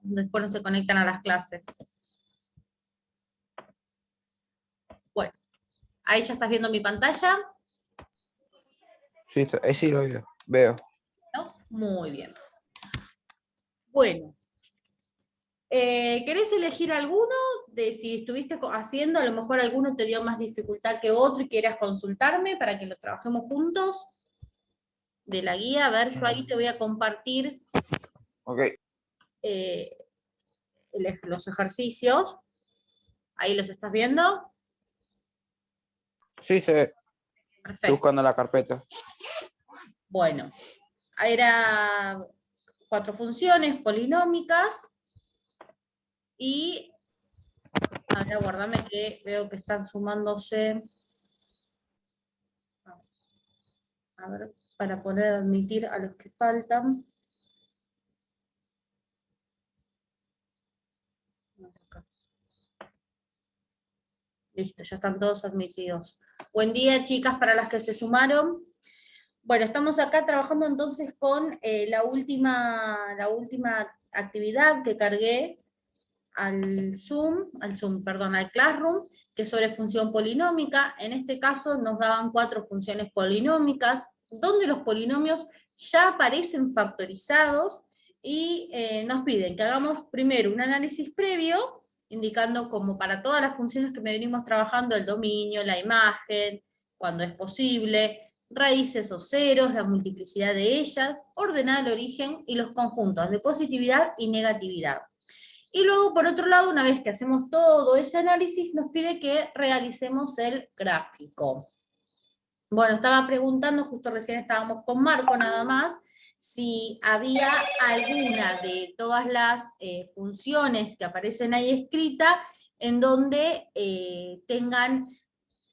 después no se conectan a las clases. Bueno, ahí ya estás viendo mi pantalla, Sí, sí lo veo. ¿no? Muy bien. Bueno, ¿querés elegir alguno? De si estuviste haciendo, a lo mejor alguno te dio más dificultad que otro y quieras consultarme para que lo trabajemos juntos. De la guía, a ver, yo ahí te voy a compartir Ok. Los ejercicios. ¿Ahí los estás viendo? Sí, se ve. Estoy Perfecto. buscando la carpeta. Bueno, era 4 funciones polinómicas y ahora guardame que veo que están sumándose. A ver, para poder admitir a los que faltan. Listo, ya están todos admitidos. Buen día, chicas, para las que se sumaron. Bueno, estamos acá trabajando entonces con la última actividad que cargué al Classroom, que es sobre función polinómica. En este caso nos daban 4 funciones polinómicas, donde los polinomios ya aparecen factorizados y nos piden que hagamos primero un análisis previo, indicando como para todas las funciones que venimos trabajando, el dominio, la imagen, cuando es posible, raíces o ceros, la multiplicidad de ellas, ordenar el origen y los conjuntos de positividad y negatividad. Y luego, por otro lado, una vez que hacemos todo ese análisis, nos pide que realicemos el gráfico. Bueno, estaba preguntando, justo recién estábamos con Marco nada más, si había alguna de todas las funciones que aparecen ahí escritas en donde tengan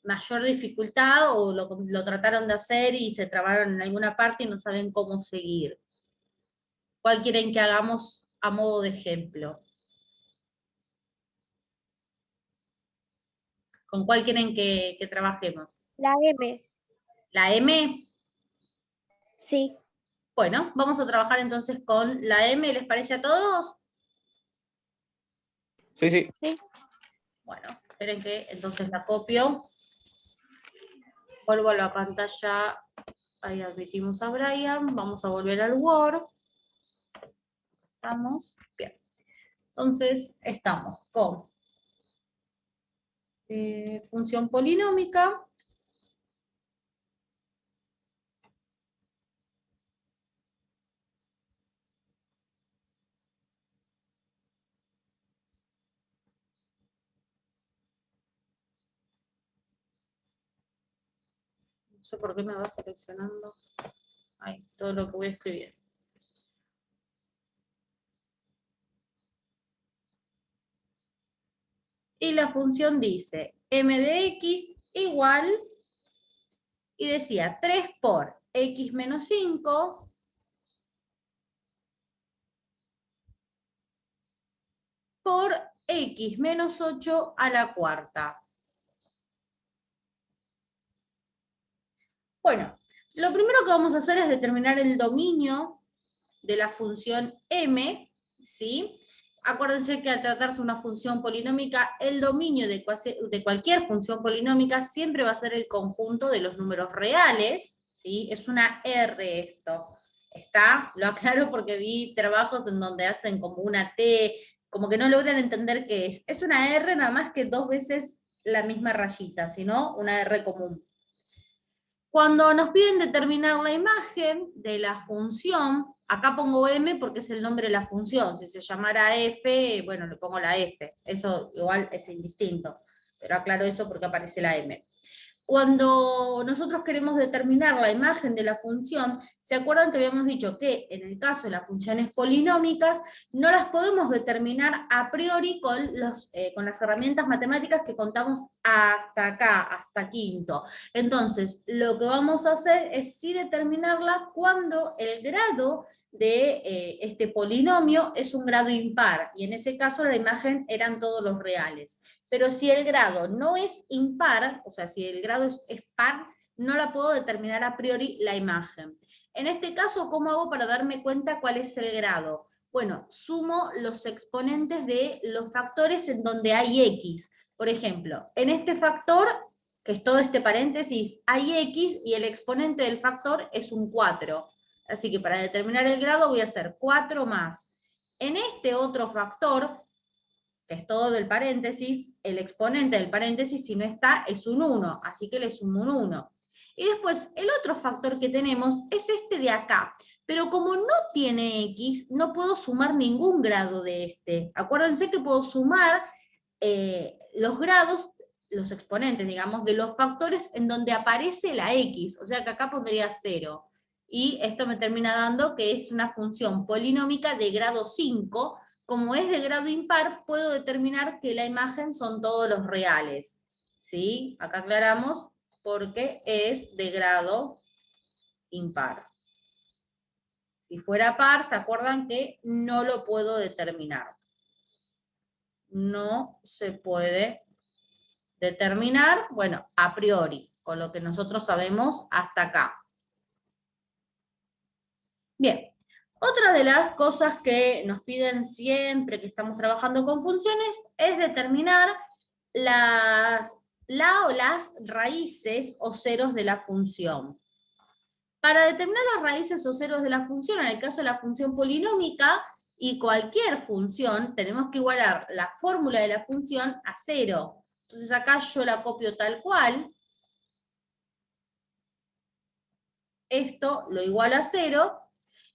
mayor dificultad o lo trataron de hacer y se trabaron en alguna parte y no saben cómo seguir. ¿Cuál quieren que hagamos a modo de ejemplo? ¿Con cuál quieren que trabajemos? La M. ¿La M? Sí. Bueno, vamos a trabajar entonces con la M, ¿les parece a todos? Sí, sí. Sí. Bueno, esperen que entonces la copio. Vuelvo a la pantalla, ahí admitimos a Brian, vamos a volver al Word. Estamos, bien. Entonces, estamos con función polinómica. No sé por qué me va seleccionando ahí, todo lo que voy a escribir. Y la función dice m de x igual, y decía 3 por x menos 5 por x menos 8 a la cuarta. Bueno, lo primero que vamos a hacer es determinar el dominio de la función m, ¿sí? Acuérdense que al tratarse de una función polinómica, el dominio de cualquier función polinómica siempre va a ser el conjunto de los números reales, ¿sí? Es una R esto. ¿Está? Lo aclaro porque vi trabajos en donde hacen como una T, como que no logran entender qué es. Es una R nada más que 2 veces la misma rayita, sino una R común. Cuando nos piden determinar la imagen de la función, acá pongo m porque es el nombre de la función. Si se llamara f, bueno, le pongo la f. Eso igual es indistinto, pero aclaro eso porque aparece la m. Cuando nosotros queremos determinar la imagen de la función, ¿se acuerdan que habíamos dicho que en el caso de las funciones polinómicas no las podemos determinar a priori con las herramientas matemáticas que contamos hasta acá, hasta quinto? Entonces, lo que vamos a hacer es sí determinarla cuando el grado de este polinomio es un grado impar, y en ese caso la imagen eran todos los reales. Pero si el grado no es impar, o sea, si el grado es par, no la puedo determinar a priori la imagen. En este caso, ¿cómo hago para darme cuenta cuál es el grado? Bueno, sumo los exponentes de los factores en donde hay x. Por ejemplo, en este factor, que es todo este paréntesis, hay x y el exponente del factor es un 4. Así que para determinar el grado voy a hacer 4 más. En este otro factor, que es todo del paréntesis, el exponente del paréntesis, si no está, es un 1. Así que le sumo un 1. Y después, el otro factor que tenemos es este de acá. Pero como no tiene x, no puedo sumar ningún grado de este. Acuérdense que puedo sumar los grados, los exponentes, digamos, de los factores en donde aparece la x. O sea que acá pondría 0. Y esto me termina dando que es una función polinómica de grado 5. Como es de grado impar, puedo determinar que la imagen son todos los reales. ¿Sí? Acá aclaramos porque es de grado impar. Si fuera par, ¿se acuerdan que no lo puedo determinar? No se puede determinar, bueno, a priori, con lo que nosotros sabemos hasta acá. Bien, otra de las cosas que nos piden siempre que estamos trabajando con funciones es determinar la o las raíces o ceros de la función. Para determinar las raíces o ceros de la función, en el caso de la función polinómica y cualquier función, tenemos que igualar la fórmula de la función a 0. Entonces acá yo la copio tal cual. Esto lo igualo a 0.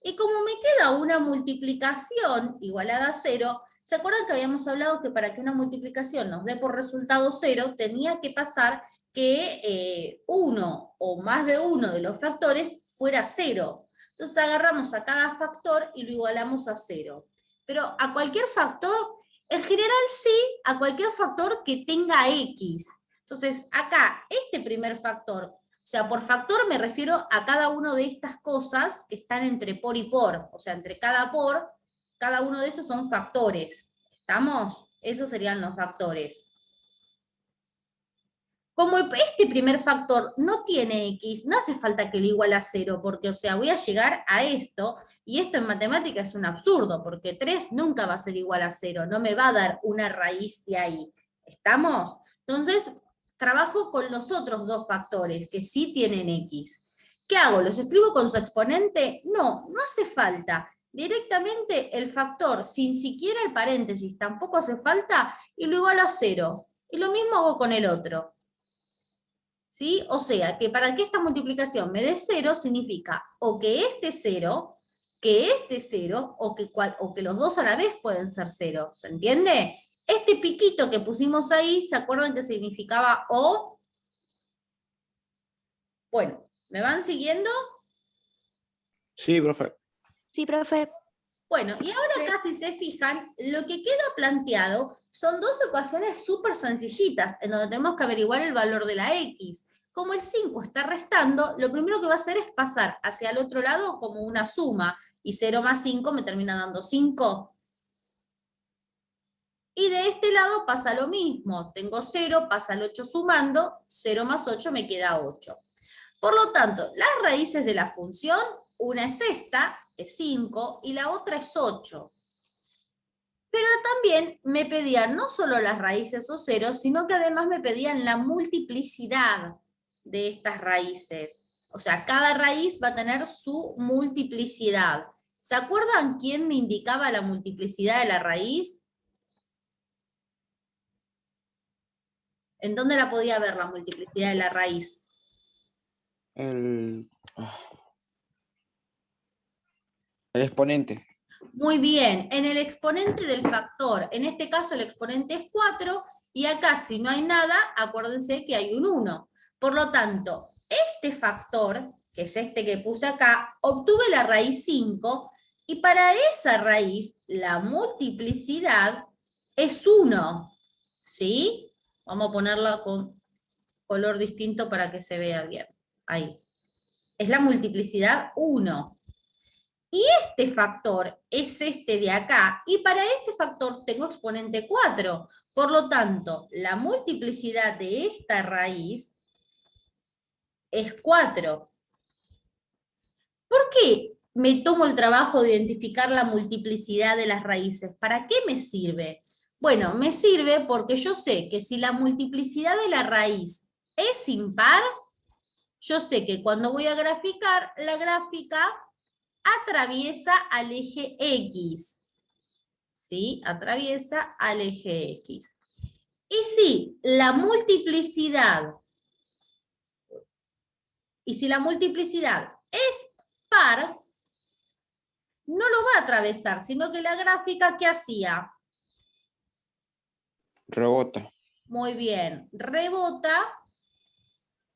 Y como me queda una multiplicación igualada a 0, ¿se acuerdan que habíamos hablado que para que una multiplicación nos dé por resultado 0, tenía que pasar que uno o más de uno de los factores fuera 0? Entonces agarramos a cada factor y lo igualamos a 0. Pero a cualquier factor, en general sí, a cualquier factor que tenga x. Entonces acá, este primer factor, o sea, por factor me refiero a cada una de estas cosas que están entre por y por. O sea, entre cada por, cada uno de estos son factores. ¿Estamos? Esos serían los factores. Como este primer factor no tiene x, no hace falta que lo iguale a 0, porque, o sea, voy a llegar a esto, y esto en matemática es un absurdo, porque 3 nunca va a ser igual a 0, no me va a dar una raíz de ahí. ¿Estamos? Entonces, trabajo con los otros dos factores, que sí tienen x. ¿Qué hago? ¿Los escribo con su exponente? No, no hace falta. Directamente el factor, sin siquiera el paréntesis, tampoco hace falta, y lo igualo a 0. Y lo mismo hago con el otro. ¿Sí? O sea, que para que esta multiplicación me dé 0, significa o que este 0, o que los dos a la vez pueden ser 0. ¿Se entiende? Este piquito que pusimos ahí, ¿se acuerdan que significaba o? Bueno, ¿me van siguiendo? Sí, profe. Sí, profe. Bueno, y ahora acá, si se fijan, lo que queda planteado son dos ecuaciones súper sencillitas, en donde tenemos que averiguar el valor de la x. Como el 5 está restando, lo primero que va a hacer es pasar hacia el otro lado como una suma, y 0 más 5 me termina dando 5. Y de este lado pasa lo mismo, tengo 0, pasa el 8 sumando, 0 más 8 me queda 8. Por lo tanto, las raíces de la función, una es esta, es 5, y la otra es 8. Pero también me pedían no solo las raíces o ceros, sino que además me pedían la multiplicidad de estas raíces. O sea, cada raíz va a tener su multiplicidad. ¿Se acuerdan quién me indicaba la multiplicidad de la raíz? ¿En dónde la podía ver la multiplicidad de la raíz? El exponente. Muy bien, en el exponente del factor, en este caso el exponente es 4, y acá si no hay nada, acuérdense que hay un 1. Por lo tanto, este factor, que es este que puse acá, obtuve la raíz 5, y para esa raíz la multiplicidad es 1. ¿Sí? Vamos a ponerla con color distinto para que se vea bien. Ahí. Es la multiplicidad 1. Y este factor es este de acá, y para este factor tengo exponente 4. Por lo tanto, la multiplicidad de esta raíz es 4. ¿Por qué me tomo el trabajo de identificar la multiplicidad de las raíces? ¿Para qué me sirve? Bueno, me sirve porque yo sé que si la multiplicidad de la raíz es impar, yo sé que cuando voy a graficar, la gráfica atraviesa al eje X. ¿Sí? Atraviesa al eje X. Y si la multiplicidad es par, no lo va a atravesar, sino que la gráfica, ¿qué hacía? Rebota. Muy bien, rebota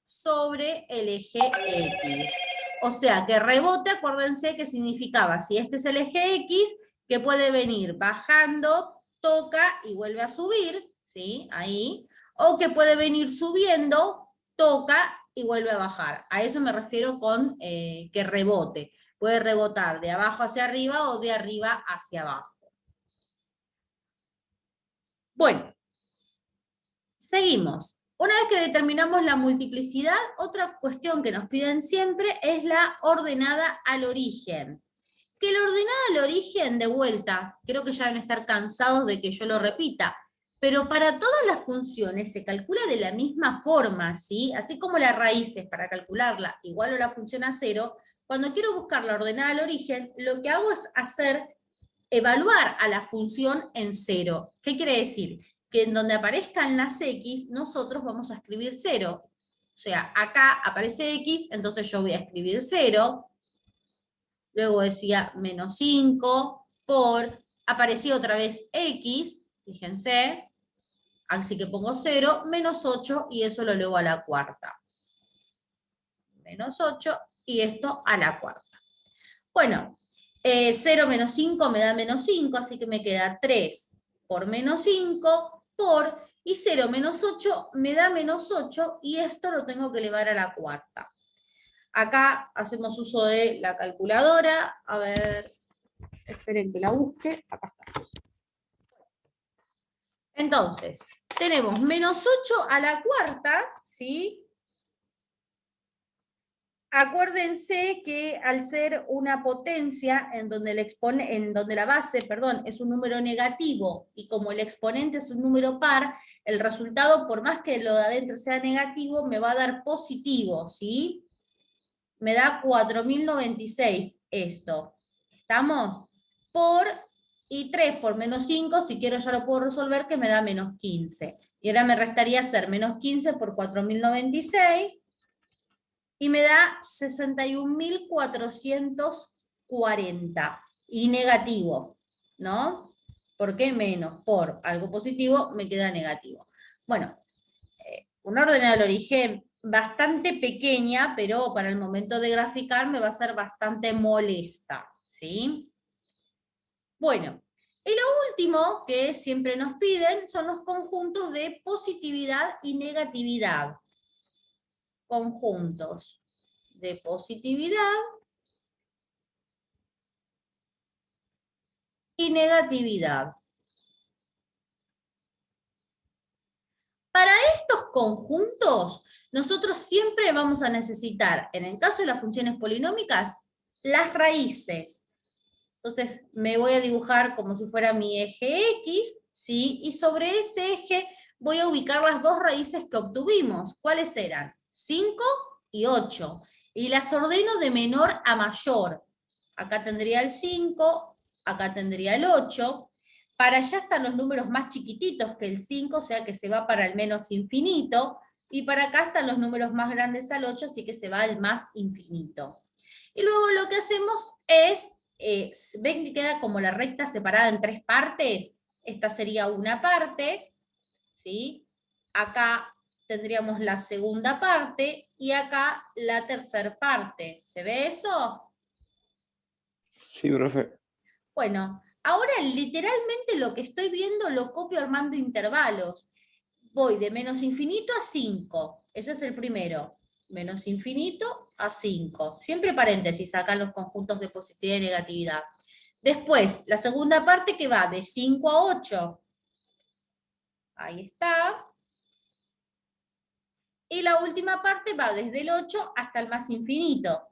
sobre el eje X. O sea, que rebote, acuérdense que significaba, si este es el eje X, que puede venir bajando, toca y vuelve a subir, ¿sí? Ahí. O que puede venir subiendo, toca y vuelve a bajar. A eso me refiero con que rebote. Puede rebotar de abajo hacia arriba o de arriba hacia abajo. Bueno, seguimos. Una vez que determinamos la multiplicidad, otra cuestión que nos piden siempre es la ordenada al origen. Que la ordenada al origen, de vuelta, creo que ya deben estar cansados de que yo lo repita, pero para todas las funciones se calcula de la misma forma, ¿sí? Así como las raíces, para calcularla igual o la función a cero, cuando quiero buscar la ordenada al origen, lo que hago es evaluar a la función en cero. ¿Qué quiere decir? Que en donde aparezcan las X, nosotros vamos a escribir 0. O sea, acá aparece X, entonces yo voy a escribir 0. Luego decía menos 5 por, apareció otra vez X, fíjense, así que pongo 0, menos 8, y eso lo elevo a la cuarta. Menos 8, y esto a la cuarta. Bueno, 0 menos 5 me da menos 5, así que me queda 3 por menos 5 por, y 0 menos 8 me da menos 8, y esto lo tengo que elevar a la cuarta. Acá hacemos uso de la calculadora. A ver, esperen que la busque. Acá está. Entonces, tenemos menos 8 a la cuarta, ¿sí? Acuérdense que al ser una potencia en donde la base, perdón, es un número negativo, y como el exponente es un número par, el resultado, por más que lo de adentro sea negativo, me va a dar positivo, ¿sí? Me da 4096 esto. ¿Estamos? Y 3 por menos 5, si quiero ya lo puedo resolver, que me da menos 15. Y ahora me restaría hacer menos 15 por 4096, y me da 61.440. Y negativo, ¿no? ¿Por qué menos? Por algo positivo me queda negativo. Bueno, una ordenada al origen bastante pequeña, pero para el momento de graficar me va a ser bastante molesta, ¿sí? Bueno, y lo último que siempre nos piden son los conjuntos de positividad y negatividad. Conjuntos de positividad y negatividad. Para estos conjuntos, nosotros siempre vamos a necesitar, en el caso de las funciones polinómicas, las raíces. Entonces, me voy a dibujar como si fuera mi eje X, ¿sí? Y sobre ese eje voy a ubicar las dos raíces que obtuvimos. ¿Cuáles eran? 5 y 8. Y las ordeno de menor a mayor. Acá tendría el 5, acá tendría el 8. Para allá están los números más chiquititos que el 5, o sea que se va para el menos infinito. Y para acá están los números más grandes al 8, así que se va al más infinito. Y luego lo que hacemos es, ven que queda como la recta separada en tres partes. Esta sería una parte, ¿sí? Acá tendríamos la segunda parte y acá la tercera parte. ¿Se ve eso? Sí, profe. Bueno, ahora literalmente lo que estoy viendo lo copio armando intervalos. Voy de menos infinito a 5. Ese es el primero. Menos infinito a 5. Siempre paréntesis acá en los conjuntos de positividad y negatividad. Después, la segunda parte que va de 5 a 8. Ahí está. Y la última parte va desde el 8 hasta el más infinito.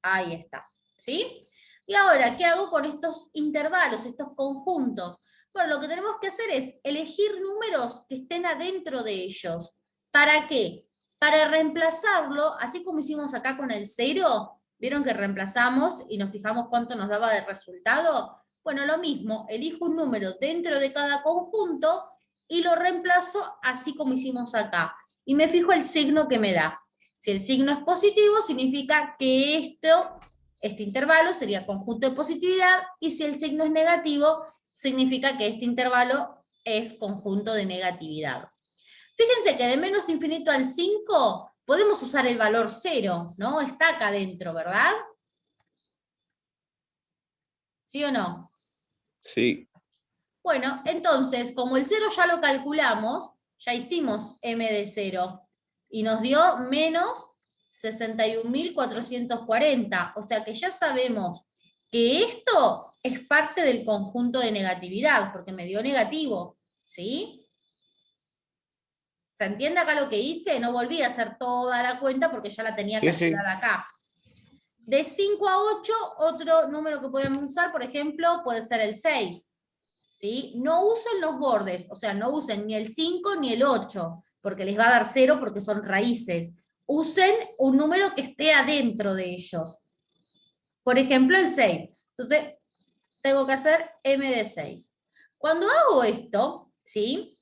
Ahí está, ¿sí? Y ahora, ¿qué hago con estos intervalos, estos conjuntos? Bueno, lo que tenemos que hacer es elegir números que estén adentro de ellos. ¿Para qué? Para reemplazarlo, así como hicimos acá con el 0, ¿vieron que reemplazamos y nos fijamos cuánto nos daba de resultado? Bueno, lo mismo, elijo un número dentro de cada conjunto y lo reemplazo así como hicimos acá. Y me fijo el signo que me da. Si el signo es positivo, significa que este intervalo sería conjunto de positividad, y si el signo es negativo, significa que este intervalo es conjunto de negatividad. Fíjense que de menos infinito al 5 podemos usar el valor 0, ¿no? Está acá adentro, ¿verdad? ¿Sí o no? Sí. Bueno, entonces, como el 0 ya lo calculamos, ya hicimos m de 0, y nos dio menos 61.440, o sea que ya sabemos que esto es parte del conjunto de negatividad, porque me dio negativo, ¿sí? ¿Se entiende acá lo que hice? No volví a hacer toda la cuenta porque ya la tenía Sí, calculada acá. De 5 a 8, otro número que podemos usar, por ejemplo, puede ser el 6. ¿Sí? No usen los bordes, o sea, no usen ni el 5 ni el 8, porque les va a dar 0 porque son raíces. Usen un número que esté adentro de ellos. Por ejemplo, el 6. Entonces, tengo que hacer m de 6. Cuando hago esto, ¿sí?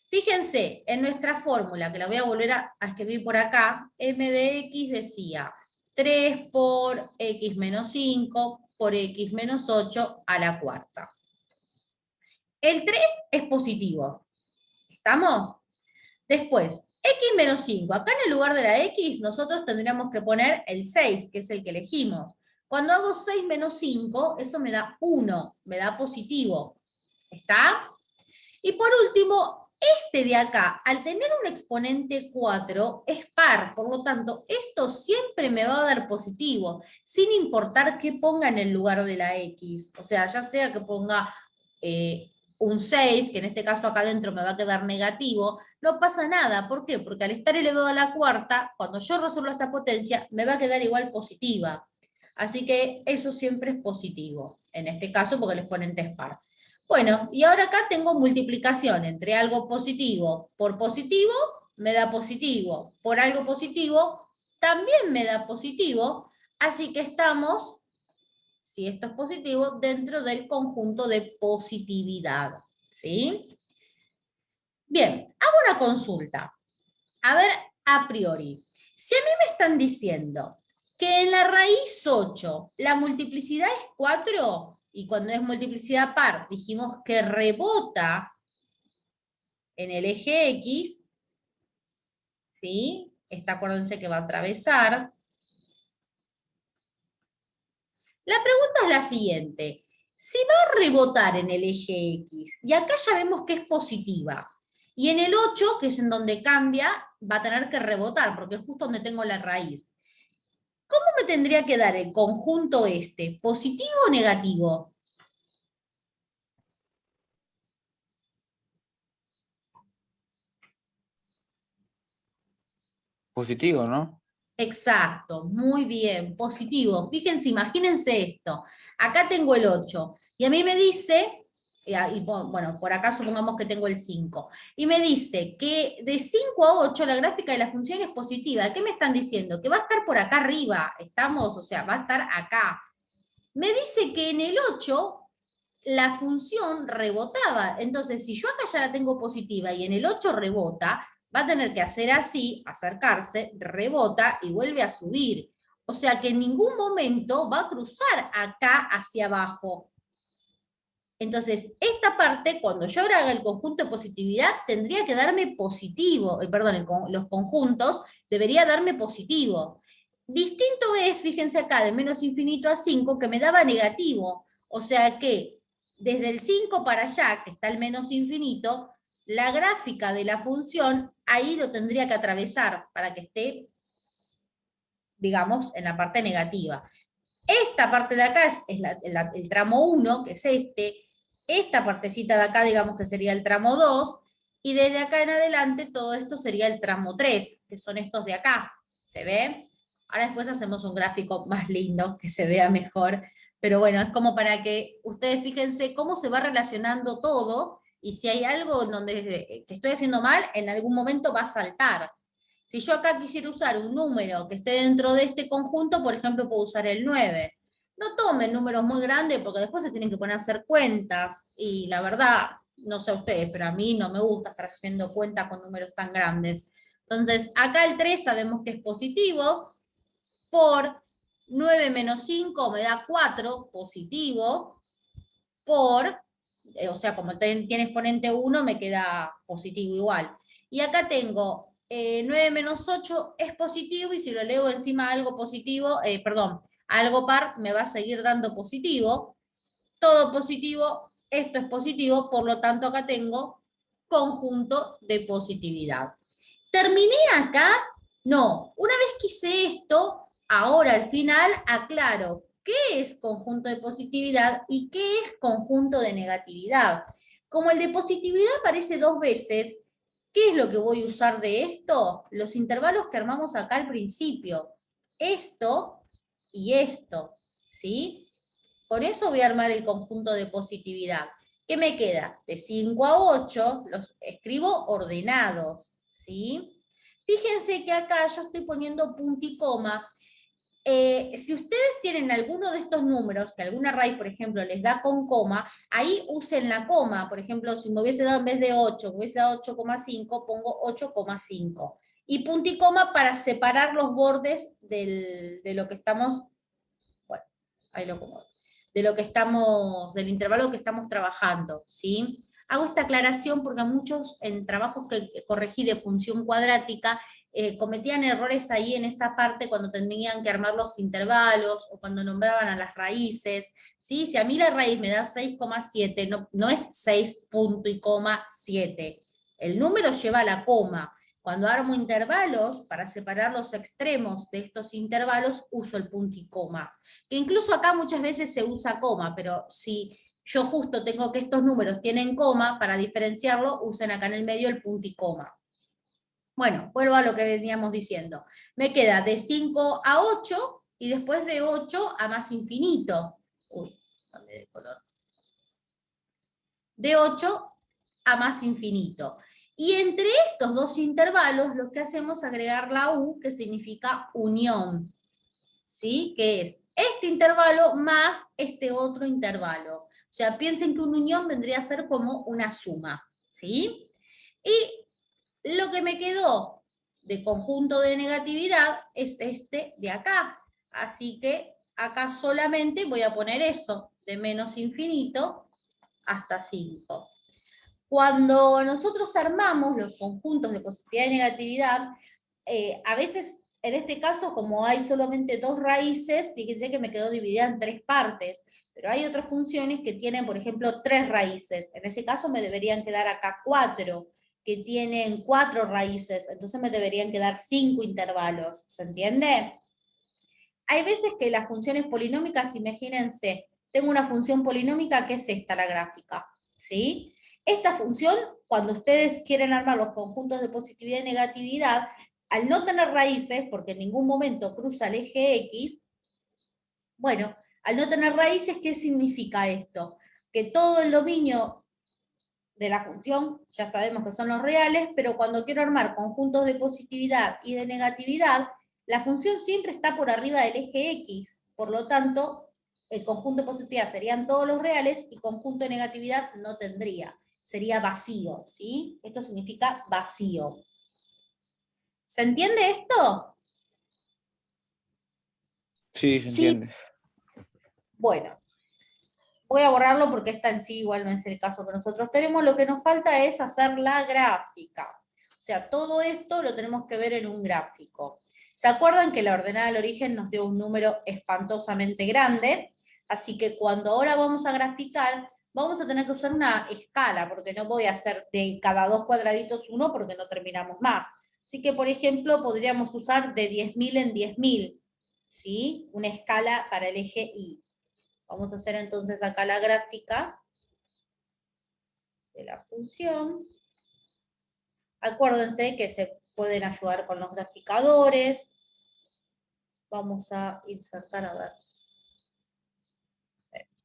Fíjense, en nuestra fórmula, que la voy a volver a escribir por acá, m de x decía 3 por x menos 5 por x menos 8 a la cuarta. El 3 es positivo. ¿Estamos? Después, x menos 5. Acá en el lugar de la x, nosotros tendríamos que poner el 6, que es el que elegimos. Cuando hago 6 menos 5, eso me da 1, me da positivo. ¿Está? Y por último, este de acá, al tener un exponente 4, es par. Por lo tanto, esto siempre me va a dar positivo, sin importar qué ponga en el lugar de la x. O sea, ya sea que ponga un 6, que en este caso acá adentro me va a quedar negativo, no pasa nada. ¿Por qué? Porque al estar elevado a la cuarta, cuando yo resuelvo esta potencia, me va a quedar igual positiva. Así que eso siempre es positivo, en este caso porque el exponente es par. Bueno, y ahora acá tengo multiplicación entre algo positivo por positivo, me da positivo, por algo positivo, también me da positivo, así que estamos, si esto es positivo, dentro del conjunto de positividad, ¿sí? Bien, hago una consulta. A ver, a priori, si a mí me están diciendo que en la raíz 8 la multiplicidad es 4, y cuando es multiplicidad par dijimos que rebota en el eje X, ¿sí? Esta, acuérdense que va a atravesar. La pregunta es la siguiente. Si va a rebotar en el eje X, y acá ya vemos que es positiva, y en el 8, que es en donde cambia, va a tener que rebotar, porque es justo donde tengo la raíz. ¿Cómo me tendría que dar el conjunto este? ¿Positivo o negativo? Positivo, ¿no? Exacto, muy bien, positivo. Fíjense, imagínense esto. Acá tengo el 8, y a mí me dice, bueno, por acá supongamos que tengo el 5, y me dice que de 5 a 8 la gráfica de la función es positiva. ¿Qué me están diciendo? Que va a estar por acá arriba, ¿estamos? O sea, va a estar acá. Me dice que en el 8 la función rebotaba. Entonces, si yo acá ya la tengo positiva y en el 8 rebota, va a tener que hacer así, acercarse, rebota y vuelve a subir. O sea que en ningún momento va a cruzar acá hacia abajo. Entonces, esta parte, cuando yo ahora haga el conjunto de positividad, tendría que darme positivo, perdón, los conjuntos, debería darme positivo. Distinto es, fíjense acá, de menos infinito a 5, que me daba negativo. O sea que desde el 5 para allá, que está el menos infinito, la gráfica de la función ahí lo tendría que atravesar para que esté, digamos, en la parte negativa. Esta parte de acá es el tramo 1, que es este. Esta partecita de acá, digamos que sería el tramo 2, y desde acá en adelante todo esto sería el tramo 3, que son estos de acá. ¿Se ve? Ahora después hacemos un gráfico más lindo, que se vea mejor, pero bueno, es como para que ustedes fíjense cómo se va relacionando todo, y si hay algo en donde que estoy haciendo mal, en algún momento va a saltar. Si yo acá quisiera usar un número que esté dentro de este conjunto, por ejemplo, puedo usar el 9. No tomen números muy grandes porque después se tienen que poner a hacer cuentas, y la verdad, no sé a ustedes, pero a mí no me gusta estar haciendo cuentas con números tan grandes. Entonces, acá el 3 sabemos que es positivo, por 9 menos 5 me da 4, positivo, por, o sea, como tiene exponente 1, me queda positivo igual. Y acá tengo 9 menos 8 es positivo, y si lo leo encima algo positivo, perdón, algo par, me va a seguir dando positivo. Todo positivo, esto es positivo, por lo tanto acá tengo conjunto de positividad. ¿Terminé acá? No. Una vez que hice esto, ahora al final aclaro qué es conjunto de positividad y qué es conjunto de negatividad. Como el de positividad aparece 2 veces, ¿qué es lo que voy a usar de esto? Los intervalos que armamos acá al principio. Esto y esto, ¿sí? Con eso voy a armar el conjunto de positividad. ¿Qué me queda? De 5 a 8 los escribo ordenados, ¿sí? Fíjense que acá yo estoy poniendo punto y coma. Si ustedes tienen alguno de estos números, que alguna raíz, por ejemplo, les da con coma, ahí usen la coma. Por ejemplo, si me hubiese dado en vez de 8, me hubiese dado 8,5, pongo 8,5. Y punto y coma para separar los bordes de lo que estamos, bueno, ahí lo acomodo, de lo que estamos, del intervalo que estamos trabajando, ¿sí? Hago esta aclaración porque a muchos en trabajos que corregí de función cuadrática cometían errores ahí en esa parte cuando tenían que armar los intervalos o cuando nombraban a las raíces, ¿sí? Si a mí la raíz me da 6,7, no es 6 punto y coma 7. El número lleva la coma. Cuando armo intervalos, para separar los extremos de estos intervalos, uso el punto y coma. Que incluso acá muchas veces se usa coma, pero si yo justo tengo que estos números tienen coma, para diferenciarlo, usen acá en el medio el punto y coma. Bueno, vuelvo a lo que veníamos diciendo. Me queda de 5 a 8, y después de 8 a más infinito. Uy, cambié de color. De 8 a más infinito. Y entre estos dos intervalos, lo que hacemos es agregar la U, que significa unión, ¿sí? Que es este intervalo más este otro intervalo. O sea, piensen que una unión vendría a ser como una suma, ¿sí? Y lo que me quedó de conjunto de negatividad es este de acá. Así que acá solamente voy a poner eso, de menos infinito hasta 5. Cuando nosotros armamos los conjuntos de positividad y negatividad, a veces, en este caso, como hay solamente 2 raíces, fíjense que me quedó dividida en 3 partes, pero hay otras funciones que tienen, por ejemplo, 3 raíces. En ese caso me deberían quedar acá 4, que tienen 4 raíces, entonces me deberían quedar 5 intervalos, ¿se entiende? Hay veces que las funciones polinómicas, imagínense, tengo una función polinómica que es esta, la gráfica, ¿sí? Esta función, cuando ustedes quieren armar los conjuntos de positividad y negatividad, al no tener raíces, porque en ningún momento cruza el eje X, bueno, al no tener raíces, ¿qué significa esto? Que todo el dominio de la función, ya sabemos que son los reales, pero cuando quiero armar conjuntos de positividad y de negatividad, la función siempre está por arriba del eje X, por lo tanto, el conjunto de positividad serían todos los reales y conjunto de negatividad no tendría, sería vacío, ¿sí? Esto significa vacío. ¿Se entiende esto? Sí, se Sí. entiende. Bueno, voy a borrarlo porque esta en sí igual no es el caso que nosotros tenemos. Lo que nos falta es hacer la gráfica. O sea, todo esto lo tenemos que ver en un gráfico. ¿Se acuerdan que la ordenada del origen nos dio un número espantosamente grande? Así que cuando ahora vamos a graficar, vamos a tener que usar una escala, porque no voy a hacer de cada 2 cuadraditos uno, porque no terminamos más. Así que, por ejemplo, podríamos usar de 10.000 en 10.000, ¿sí? Una escala para el eje Y. Vamos a hacer entonces acá la gráfica de la función. Acuérdense que se pueden ayudar con los graficadores. vamos a insertar, a ver.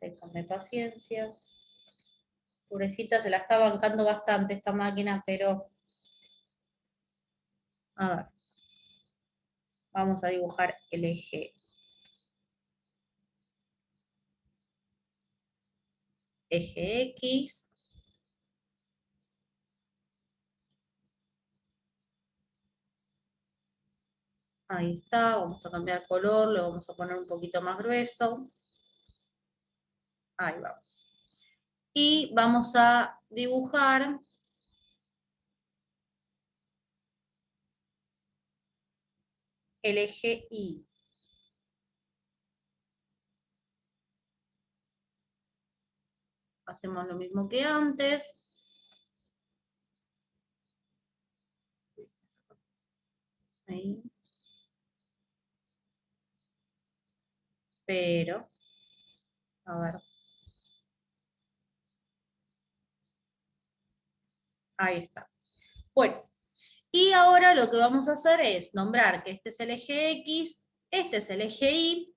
Ténganme paciencia. Pobrecita, se la está bancando bastante esta máquina, pero... A ver. Vamos a dibujar el eje. Eje X. Ahí está, vamos a cambiar color, lo vamos a poner un poquito más grueso. Ahí vamos. Y vamos a dibujar el eje Y. Hacemos lo mismo que antes. Ahí. Pero, a ver. Ahí está. Bueno, y ahora lo que vamos a hacer es nombrar que este es el eje X, este es el eje Y.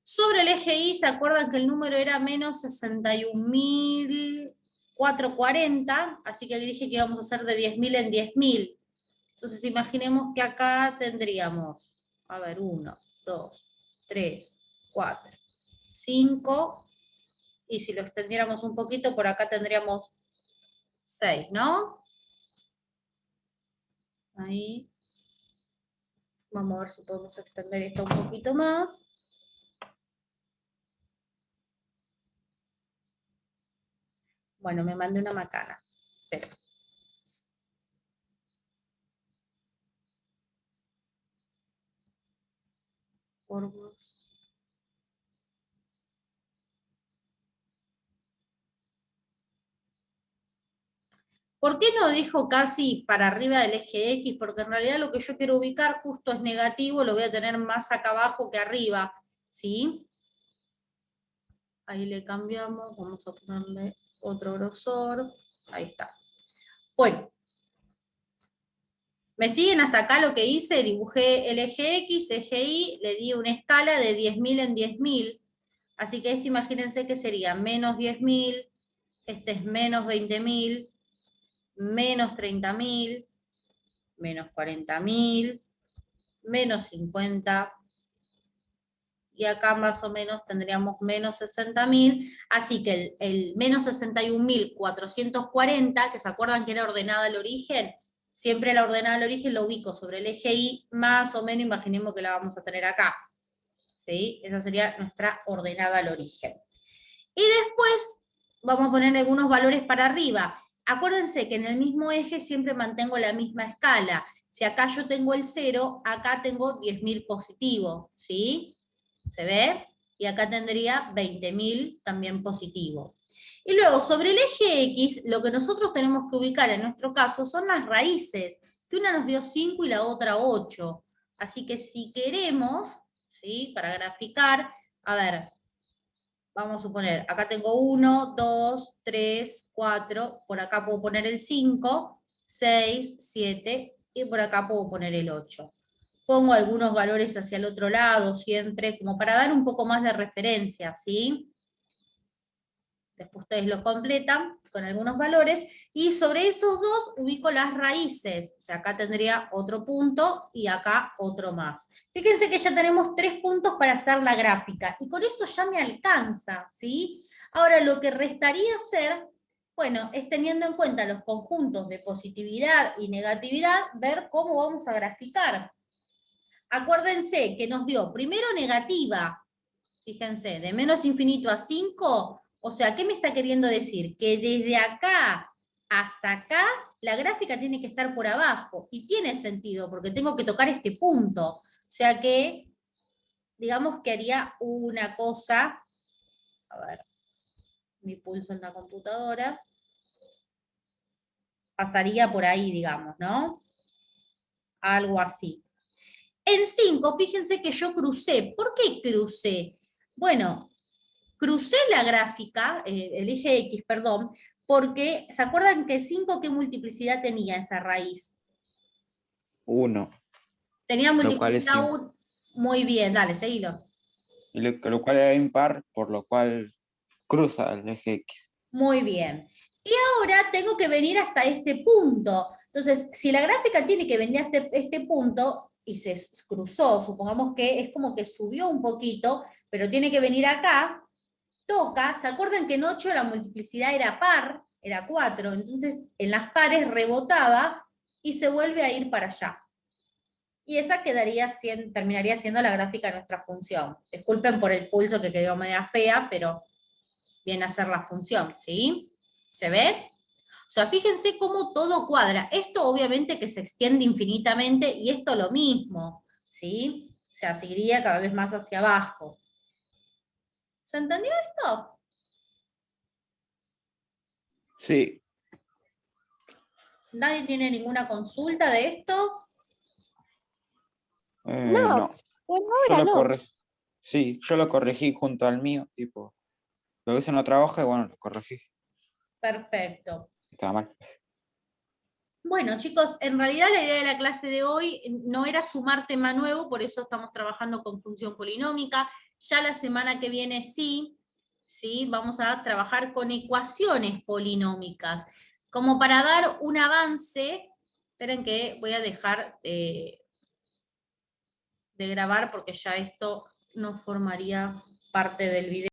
Sobre el eje Y, ¿se acuerdan que el número era menos 61.440? Así que dije que íbamos a hacer de 10.000 en 10.000. Entonces imaginemos que acá tendríamos, a ver, 1, 2, 3, 4, 5, y si lo extendiéramos un poquito, por acá tendríamos 6, ¿no? Ahí. Vamos a ver si podemos extender esto un poquito más. Bueno, me mandé una macana. Pero. Forwards. ¿Por qué no dijo casi para arriba del eje X? Porque en realidad lo que yo quiero ubicar justo es negativo, lo voy a tener más acá abajo que arriba, ¿sí? Ahí le cambiamos, vamos a ponerle otro grosor, ahí está. Bueno, ¿me siguen hasta acá lo que hice? Dibujé el eje X, eje Y, le di una escala de 10.000 en 10.000, así que este imagínense que sería menos 10.000, este es menos 20.000, menos 30.000, menos 40.000, menos 50, y acá más o menos tendríamos menos 60.000, así que el menos 61.440, que se acuerdan que era ordenada al origen, siempre la ordenada al origen lo ubico sobre el eje Y, más o menos imaginemos que la vamos a tener acá, ¿sí? Esa sería nuestra ordenada al origen. Y después vamos a poner algunos valores para arriba. Acuérdense que en el mismo eje siempre mantengo la misma escala. Si acá yo tengo el 0, acá tengo 10.000 positivo, ¿sí? ¿Se ve? Y acá tendría 20.000 también positivo. Y luego, sobre el eje X, lo que nosotros tenemos que ubicar en nuestro caso son las raíces, que una nos dio 5 y la otra 8. Así que si queremos, ¿sí? Para graficar, a ver, vamos a suponer, acá tengo 1, 2, 3, 4, por acá puedo poner el 5, 6, 7, y por acá puedo poner el 8. Pongo algunos valores hacia el otro lado siempre, como para dar un poco más de referencia, ¿sí? Después ustedes lo completan con algunos valores, y sobre esos dos ubico las raíces. O sea, acá tendría otro punto y acá otro más. Fíjense que ya tenemos 3 puntos para hacer la gráfica, y con eso ya me alcanza, ¿sí? Ahora lo que restaría hacer, bueno, es teniendo en cuenta los conjuntos de positividad y negatividad, ver cómo vamos a graficar. Acuérdense que nos dio primero negativa, fíjense, de menos infinito a 5, o sea, ¿qué me está queriendo decir? Que desde acá hasta acá, la gráfica tiene que estar por abajo, y tiene sentido, porque tengo que tocar este punto. O sea que, digamos que haría una cosa, a ver, mi pulso en la computadora, pasaría por ahí, digamos, ¿no? Algo así. En 5, fíjense que yo crucé. ¿Por qué crucé? Bueno, crucé la gráfica, el eje X, perdón, porque, ¿se acuerdan que 5 qué multiplicidad tenía esa raíz? 1, Tenía lo cual es multiplicidad 5. 1. Muy bien, dale, seguilo. Y lo cual era impar, por lo cual cruza el eje X. Muy bien. Y ahora tengo que venir hasta este punto. Entonces, si la gráfica tiene que venir hasta este punto y se cruzó, supongamos que es como que subió un poquito, pero tiene que venir acá, toca, ¿se acuerdan que en 8 la multiplicidad era par? Era 4, entonces en las pares rebotaba y se vuelve a ir para allá. Y esa terminaría siendo la gráfica de nuestra función. Disculpen por el pulso que quedó media fea, pero viene a ser la función, ¿sí? ¿Se ve? O sea, fíjense cómo todo cuadra. Esto obviamente que se extiende infinitamente y esto lo mismo, ¿sí? O sea, seguiría cada vez más hacia abajo. ¿Se entendió esto? Sí, ¿Nadie tiene ninguna consulta de esto? No, no. por Yo ahora lo no. corregí. Sí, yo lo corregí junto al mío, tipo, lo hice en otra hoja y bueno, lo corregí. Perfecto. Estaba mal. Bueno, chicos, en realidad la idea de la clase de hoy no era sumar tema nuevo, por eso estamos trabajando con función polinómica. Ya la semana que viene sí, vamos a trabajar con ecuaciones polinómicas. Como para dar un avance, esperen que voy a dejar de grabar porque ya esto no formaría parte del video.